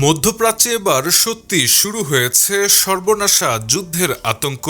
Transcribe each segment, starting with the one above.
মধ্যপ্রাচ্যে এবার সত্যি শুরু হয়েছে সর্বনাশা যুদ্ধের আতঙ্ক।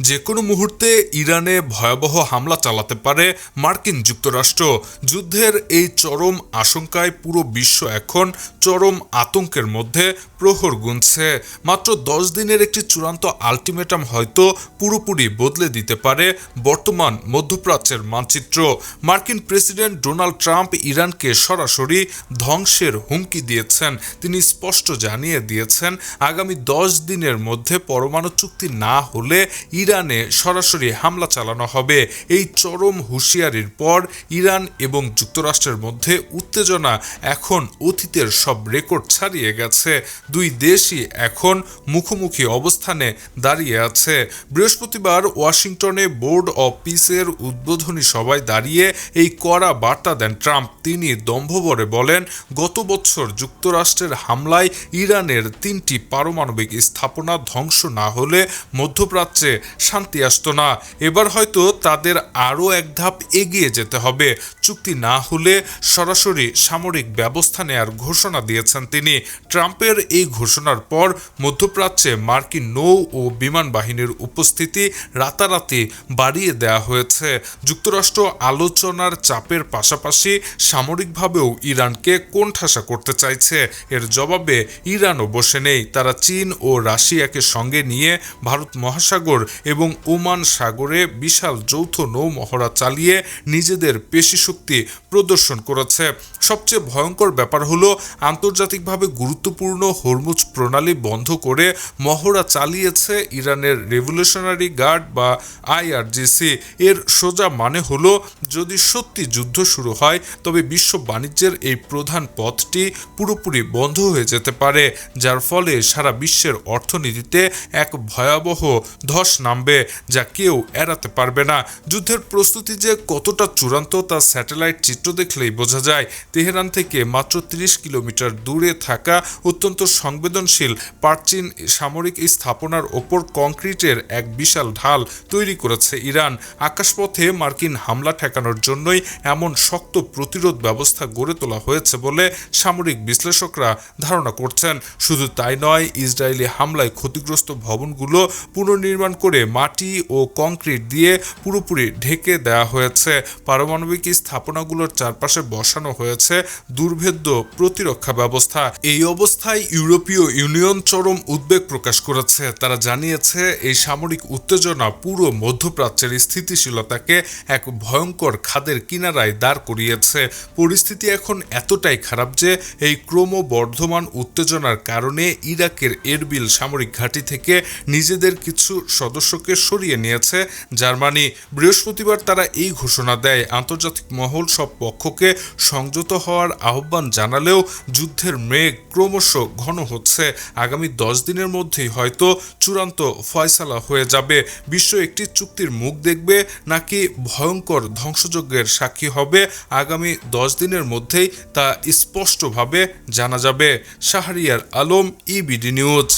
যে কোনো মুহূর্তে ইরানে ভয়াবহ হামলা চালাতে পারে মার্কিন যুক্তরাষ্ট্র। যুদ্ধের এই চরম আশঙ্কায় পুরো বিশ্ব এখন চরম আতঙ্কের মধ্যে প্রহর গুনছে। মাত্র 10 দিনের একটি চূড়ান্ত আলটিমেটাম হয়তো পুরোপুরি বদলে দিতে পারে বর্তমান মধ্যপ্রাচ্যের মানচিত্র। মার্কিন প্রেসিডেন্ট ডোনাল্ড ট্রাম্প ইরানকে সরাসরি ধ্বংসের হুমকি দিয়েছেন। তিনি স্পষ্ট জানিয়ে দিয়েছেন আগামী 10 দিনের মধ্যে পরমাণু চুক্তি না হলে ইরানে সরাসরি হামলা চালানো হবে। এই চরম হুঁশিয়ারির পর ইরান এবং যুক্তরাষ্ট্রের মধ্যে উত্তেজনা এখন অতীতের সব রেকর্ড ছাড়িয়ে গেছে। দুই দেশই এখন মুখোমুখি অবস্থানে দাঁড়িয়ে আছে। বৃহস্পতিবার ওয়াশিংটনে বোর্ড অব পিসের উদ্বোধনী সভায় দাঁড়িয়ে এই কড়া বার্তা দেন ট্রাম্প। তিনি দম্ভভরে বলেন, গত বছর যুক্তরাষ্ট্রের হামলায় ইরানের 3টি পারমাণবিক স্থাপনা ধ্বংস না হলে মধ্যপ্রাচ্যে শান্তি আসতো না। এবার হয়তো তাদের আরও এক ধাপ এগিয়ে যেতে হবে। চুক্তি না হলে সরাসরি সামরিক ব্যবস্থা নেয়ার ঘোষণা দিয়েছেন তিনি। ট্রাম্পের এই ঘোষণার পর মধ্যপ্রাচ্যে মার্কিন নৌ ও বিমান বাহিনীর উপস্থিতি রাতারাতি বাড়িয়ে দেওয়া হয়েছে। যুক্তরাষ্ট্র আলোচনার চাপের পাশাপাশি সামরিকভাবেও ইরানকে কোণঠাসা করতে চাইছে। এর জবাবে ইরানও বসে নেই। তারা চীন ও রাশিয়াকে সঙ্গে নিয়ে ভারত মহাসাগর এবং ওমান সাগরে বিশাল যৌথ নৌ মহড়া চালিয়ে নিজেদের পেশিশক্তি প্রদর্শন করেছে। সবচেয়ে ভয়ঙ্কর ব্যাপার হলো আন্তর্জাতিকভাবে গুরুত্বপূর্ণ হরমুজ প্রণালী বন্ধ করে মহড়া চালিয়েছে ইরানের রেভলিউশনারি গার্ড বা IRGC। এর সোজা মানে হলো যদি সত্যি যুদ্ধ শুরু হয় তবে বিশ্ব বাণিজ্যের এই প্রধান পথটি পুরোপুরি বন্ধ হয়ে যেতে পারে, যার ফলে সারা বিশ্বের অর্থনীতিতে এক ভয়াবহ ধস নামবে যা কেউ এড়াতে পারবে না। যুদ্ধের প্রস্তুতি যে কতটা চূড়ান্ত তা স্যাটেলাইট চিত্র দেখলেই বোঝা যায়। তেহরান থেকে মাত্র 30 কিলোমিটার দূরে থাকা অত্যন্ত সংবেদনশীল প্রাচীন সামরিক স্থাপনার ওপর কংক্রিটের এক বিশাল ঢাল তৈরি করেছে ইরান। আকাশপথে মার্কিন হামলা ঠেকানোর জন্যই এমন শক্ত প্রতিরোধ ব্যবস্থা গড়ে তোলা হয়েছে বলে সামরিক বিশ্লেষকরা ধারণা করছেন। শুধু তাই নয়, ইসরায়েলি হামলায় ক্ষতিগ্রস্ত ভবনগুলো পুনর্নির্মাণ করে মাটি ও কংক্রিট দিয়ে পুরোপুরি ঢেকে দেওয়া হয়েছে। পারমাণবিক স্থাপনাগুলোর চারপাশে বসানো হয়েছে দুর্ভেদ্য প্রতিরক্ষা ব্যবস্থা। এই অবস্থায় ইউরোপীয় ইউনিয়ন চরম উদ্বেগ প্রকাশ করেছে। তারা জানিয়েছে এই সামরিক উত্তেজনা পুরো মধ্যপ্রাচ্যের স্থিতিশীলতাকে এক ভয়ঙ্কর খাদের কিনারায় দাঁড় করিয়েছে। পরিস্থিতি এখন এতটাই খারাপ যে এই ক্রমবর্ধমান উত্তেজনার কারণে ইরাকের এরবিল সামরিক ঘাঁটি থেকে নিজেদের কিছু সদস্যকে সরিয়ে নিয়েছে জার্মানি। বৃহস্পতিবার তারা এই ঘোষণা দেয়। আন্তর্জাতিক মহল সব পক্ষকে সংযত হওয়ার আহ্বান জানালেও যুদ্ধের মেঘ ক্রমশ ঘন হচ্ছে। আগামী 10 দিনের মধ্যেই হয়তো চূড়ান্ত ফয়সালা হয়ে যাবে। বিশ্ব একটি চুক্তির মুখ দেখবে নাকি ভয়ঙ্কর ধ্বংসযজ্ঞের সাক্ষী হবে আগামী 10 দিনের মধ্যেই তা স্পষ্টভাবে জানা যাবে। Shahriar Alam, EBD news.